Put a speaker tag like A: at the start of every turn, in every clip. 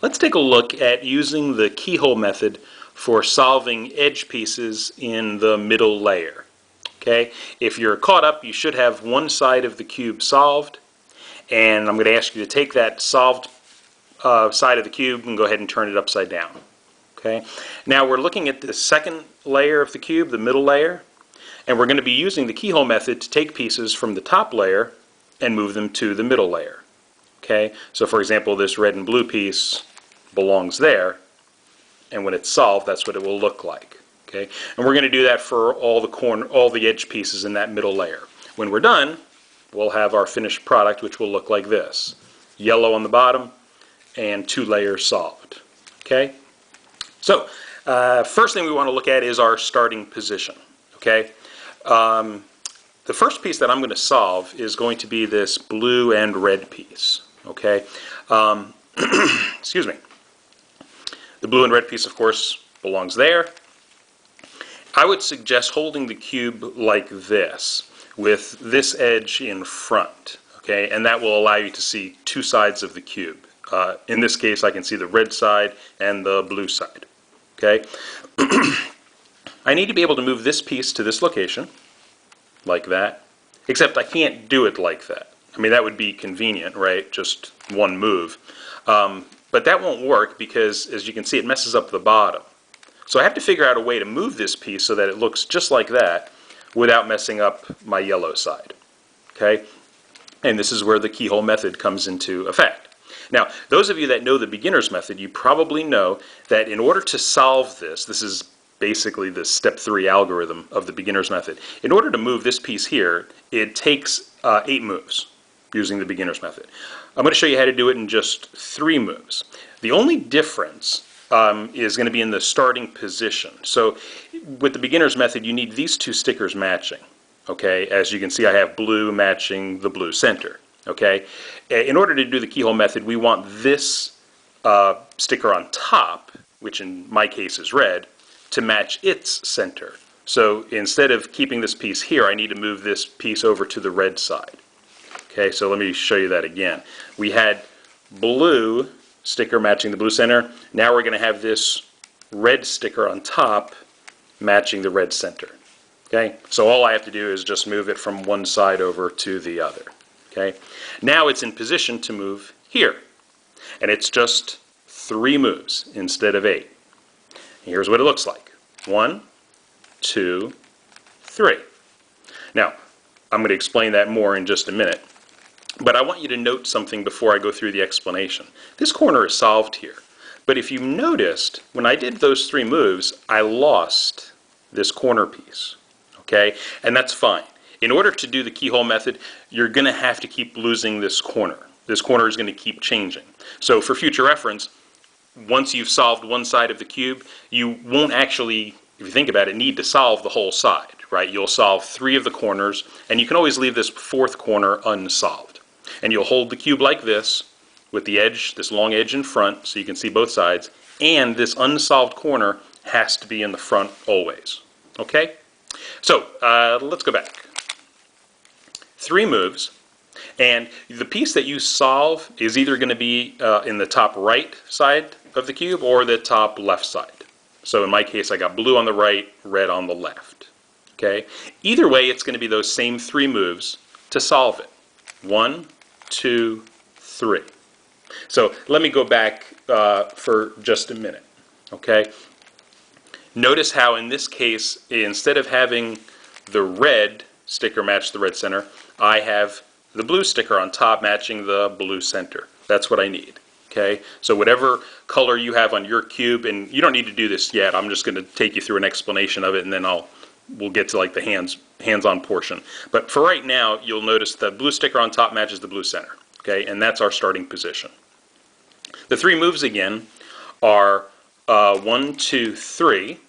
A: Let's take a look at using the keyhole method for solving edge pieces in the middle layer. Okay, if you're caught up, you should have one side of the cube solved, and I'm going to ask you to take that solved side of the cube and go ahead and turn it upside down. Okay, now we're looking at the second layer of the cube, the middle layer, and we're going to be using the keyhole method to take pieces from the top layer and move them to the middle layer. Okay, so for example, this red and blue piece belongs there, and when it's solved, that's what it will look like. Okay, and we're going to do that for all the edge pieces in that middle layer. When we're done, we'll have our finished product, which will look like this: yellow on the bottom and 2 layers solved. Okay, so first thing we want to look at is our starting position. Okay, the first piece that I'm going to solve is going to be this blue and red piece. Okay, excuse me. The blue and red piece, of course, belongs there. I would suggest holding the cube like this, with this edge in front, okay, and that will allow you to see 2 sides of the cube. In this case, I can see the red side and the blue side, okay. I need to be able to move this piece to this location, like that, except I can't do it like that. I mean, that would be convenient, right, just one move. But that won't work because, as you can see, it messes up the bottom. So I have to figure out a way to move this piece so that it looks just like that without messing up my yellow side. Okay? And this is where the keyhole method comes into effect. Now, those of you that know the beginner's method, you probably know that in order to solve this, this is basically the step 3 algorithm of the beginner's method. In order to move this piece here, it takes 8 moves using the beginner's method. I'm going to show you how to do it in just 3 moves. The only difference is going to be in the starting position. So with the beginner's method, you need these 2 stickers matching. Okay, as you can see, I have blue matching the blue center. Okay, in order to do the keyhole method, we want this sticker on top, which in my case is red, to match its center. So instead of keeping this piece here, I need to move this piece over to the red side. Okay, so let me show you that again. We had blue sticker matching the blue center. Now we're going to have this red sticker on top matching the red center. Okay, so all I have to do is just move it from one side over to the other. Okay, now it's in position to move here, and it's just 3 moves instead of 8. Here's what it looks like: 1, 2, 3. Now, I'm going to explain that more in just a minute, but I want you to note something before I go through the explanation. This corner is solved here, but if you noticed, when I did those 3 moves, I lost this corner piece. Okay, and that's fine. In order to do the keyhole method, you're going to have to keep losing this corner. This corner is going to keep changing. So for future reference, once you've solved one side of the cube, you won't actually, if you think about it, need to solve the whole side, right? You'll solve 3 of the corners, and you can always leave this 4th corner unsolved. And you'll hold the cube like this, with the edge, this long edge in front, so you can see both sides, and this unsolved corner has to be in the front always. Okay? So, let's go back. 3 moves. And the piece that you solve is either going to be in the top right side of the cube or the top left side. So in my case, I got blue on the right, red on the left. Okay? Either way, it's going to be those same 3 moves to solve it. 1, 2, 3. So let me go back for just a minute. Okay? Notice how in this case, instead of having the red sticker match the red center, I have the blue sticker on top matching the blue center. That's what I need. Okay, so whatever color you have on your cube, and you don't need to do this yet, I'm just going to take you through an explanation of it, and then we'll get to like the hands-on portion. But for right now, you'll notice the blue sticker on top matches the blue center. Okay, and that's our starting position. The 3 moves again are 1, 2, 3,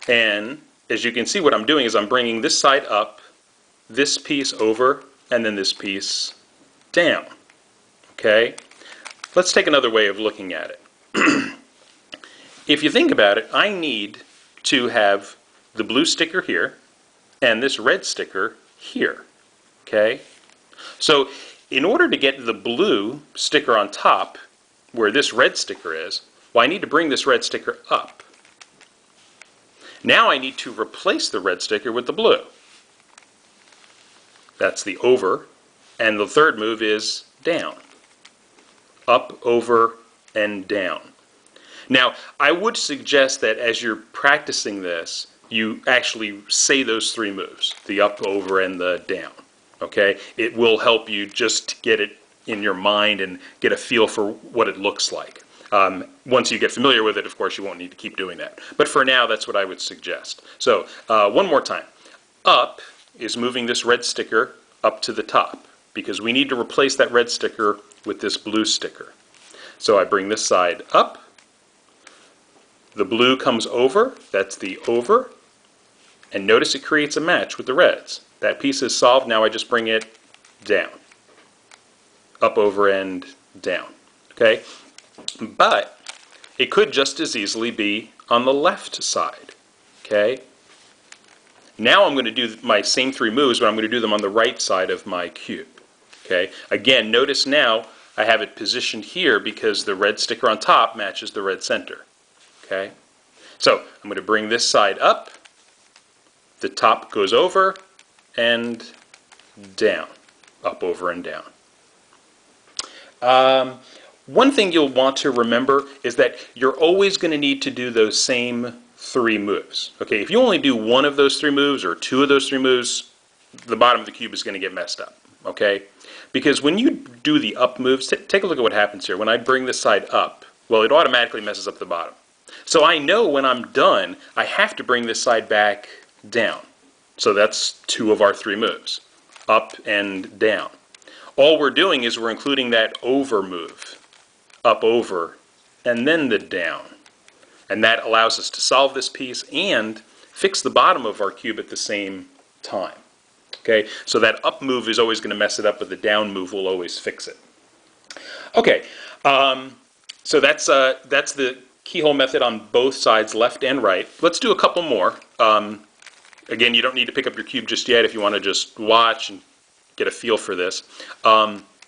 A: and as you can see, what I'm doing is I'm bringing this side up, this piece over, and then this piece down. Okay? Let's take another way of looking at it. If you think about it, I need to have the blue sticker here and this red sticker here. Okay? So in order to get the blue sticker on top, where this red sticker is, well, I need to bring this red sticker up. Now I need to replace the red sticker with the blue. That's the over. And the third move is down. Up, over, and down. Now, I would suggest that as you're practicing this, you actually say those three moves, the up, over, and the down. Okay? It will help you just get it in your mind and get a feel for what it looks like. Once you get familiar with it, of course, you won't need to keep doing that. But for now, that's what I would suggest. So, one more time. Up is moving this red sticker up to the top, because we need to replace that red sticker with this blue sticker. So I bring this side up. The blue comes over. That's the over. And notice it creates a match with the reds. That piece is solved. Now I just bring it down. Up, over, and down. Okay? But it could just as easily be on the left side. Okay? Now I'm going to do my same three moves, but I'm going to do them on the right side of my cube. Okay? Again, notice now I have it positioned here because the red sticker on top matches the red center. Okay? So I'm going to bring this side up. The top goes over and down. Up, over, and down. One thing you'll want to remember is that you're always going to need to do those same three moves. Okay, if you only do one of those three moves or two of those three moves, the bottom of the cube is going to get messed up. Okay, because when you do the up moves, take a look at what happens here. When I bring this side up, well, it automatically messes up the bottom. So I know when I'm done, I have to bring this side back down. So that's two of our three moves, up and down. All we're doing is we're including that over move, up, over, and then the down. And that allows us to solve this piece and fix the bottom of our cube at the same time. Okay, so that up move is always going to mess it up, but the down move will always fix it. Okay, so that's the keyhole method on both sides, left and right. Let's do a couple more. Again, you don't need to pick up your cube just yet if you want to just watch and get a feel for this.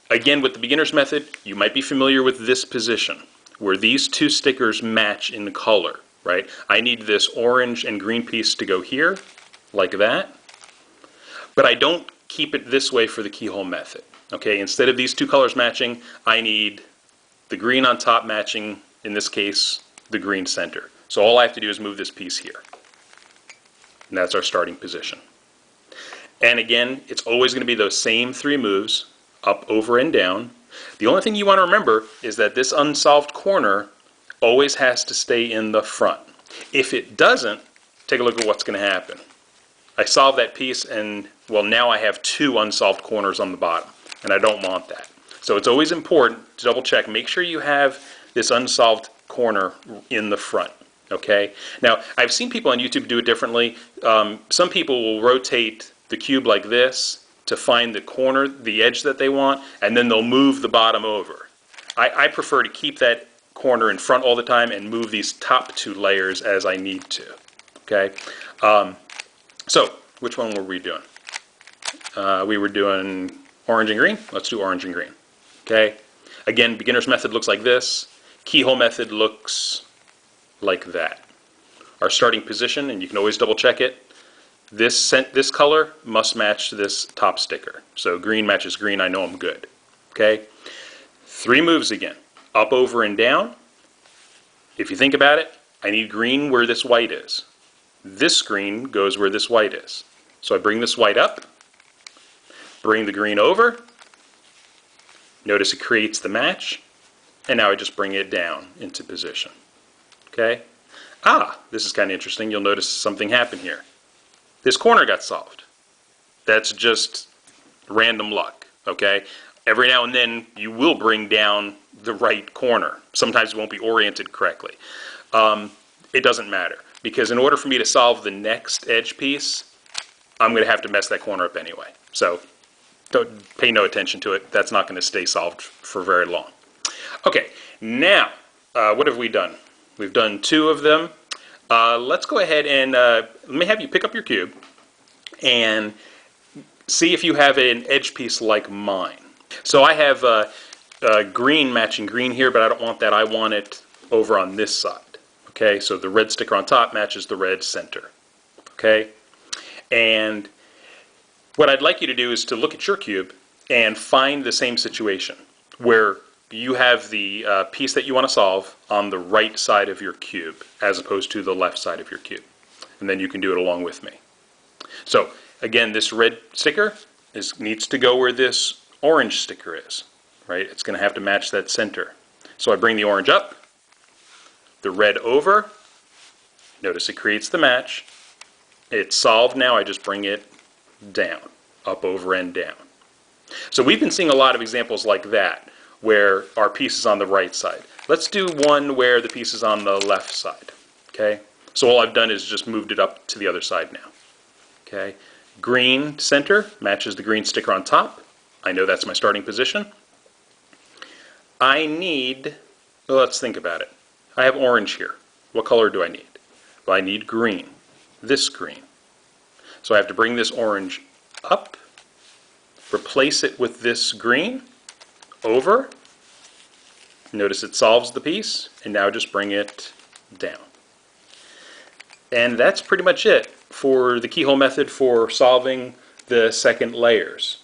A: Again, with the beginner's method, you might be familiar with this position, where these two stickers match in color, right? I need this orange and green piece to go here, like that. But I don't keep it this way for the keyhole method. Okay, instead of these two colors matching, I need the green on top matching, in this case, the green center. So all I have to do is move this piece here. And that's our starting position. And again, it's always going to be those same three moves, up, over, and down. The only thing you want to remember is that this unsolved corner always has to stay in the front. If it doesn't, take a look at what's going to happen. I solve that piece and, well, now I have two unsolved corners on the bottom, and I don't want that. So it's always important to double check. Make sure you have this unsolved corner in the front. Okay? Now, I've seen people on YouTube do it differently. Some people will rotate the cube like this to find the corner, the edge that they want, and then they'll move the bottom over. I prefer to keep that corner in front all the time and move these top two layers as I need to. Okay? So, which one were we doing? We were doing orange and green. Let's do orange and green. Okay? Again, beginner's method looks like this. Keyhole method looks like that. Our starting position, and you can always double check it, this color must match this top sticker. So green matches green, I know I'm good. Okay? Three moves again. Up, over, and down. If you think about it, I need green where this white is. This green goes where this white is. So I bring this white up, bring the green over, notice it creates the match, and now I just bring it down into position. Okay? This is kind of interesting. You'll notice something happened here. This corner got solved. That's just random luck. Okay? Every now and then you will bring down the right corner. Sometimes it won't be oriented correctly. It doesn't matter, because in order for me to solve the next edge piece, I'm going to have to mess that corner up anyway. So don't pay no attention to it. That's not going to stay solved for very long. Okay, now what have we done? We've done two of them. Let's go ahead and let me have you pick up your cube and see if you have an edge piece like mine. So I have green matching green here, but I don't want that. I want it over on this side. Okay, so the red sticker on top matches the red center. Okay, and what I'd like you to do is to look at your cube and find the same situation where you have the piece that you want to solve on the right side of your cube as opposed to the left side of your cube. And then you can do it along with me. So again, this red sticker needs to go where this orange sticker is, right? It's going to have to match that center. So I bring the orange up, the red over. Notice it creates the match. It's solved now. I just bring it down, up, over, and down. So we've been seeing a lot of examples like that where our piece is on the right side. Let's do one where the piece is on the left side. Okay? So all I've done is just moved it up to the other side now. Okay? Green center matches the green sticker on top. I know that's my starting position. I need, well, let's think about it. I have orange here. What color do I need? Well, I need green. This green. So I have to bring this orange up, replace it with this green, over. Notice it solves the piece, and now just bring it down. And that's pretty much it for the keyhole method for solving the second layers.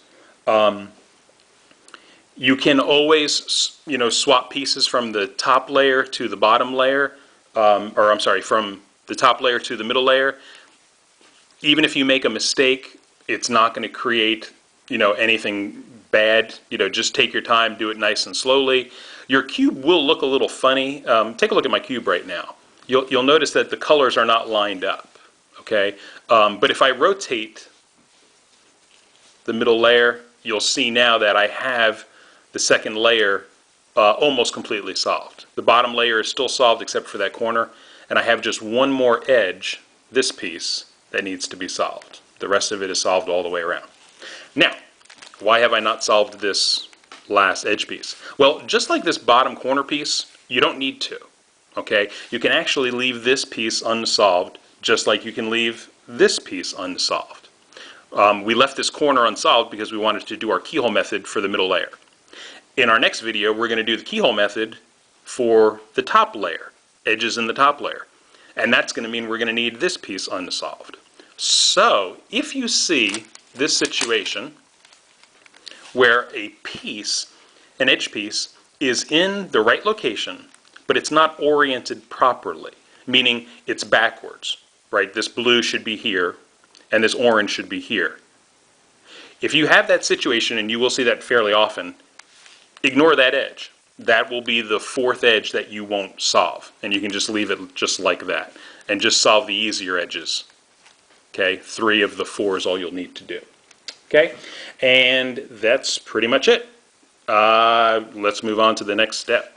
A: You can always, swap pieces from the top layer to the bottom layer, or I'm sorry, from the top layer to the middle layer. Even if you make a mistake, it's not going to create, anything bad. Just take your time, do it nice and slowly. Your cube will look a little funny. Take a look at my cube right now. You'll notice that the colors are not lined up. Okay, but if I rotate the middle layer, you'll see now that I have the second layer almost completely solved. The bottom layer is still solved except for that corner, and I have just one more edge, this piece, that needs to be solved. The rest of it is solved all the way around. Now, why have I not solved this last edge piece? Well, just like this bottom corner piece, you don't need to. Okay, you can actually leave this piece unsolved, just like you can leave this piece unsolved. We left this corner unsolved because we wanted to do our keyhole method for the middle layer. In our next video, we're going to do the keyhole method for the top layer, edges in the top layer. And that's going to mean we're going to need this piece unsolved. So, if you see this situation where a piece, an edge piece, is in the right location, but it's not oriented properly, meaning it's backwards, right? This blue should be here, and this orange should be here. If you have that situation, and you will see that fairly often, ignore that edge. That will be the fourth edge that you won't solve, and you can just leave it just like that, and just solve the easier edges. Okay, 3 of the 4 is all you'll need to do. Okay, and that's pretty much it. Let's move on to the next step.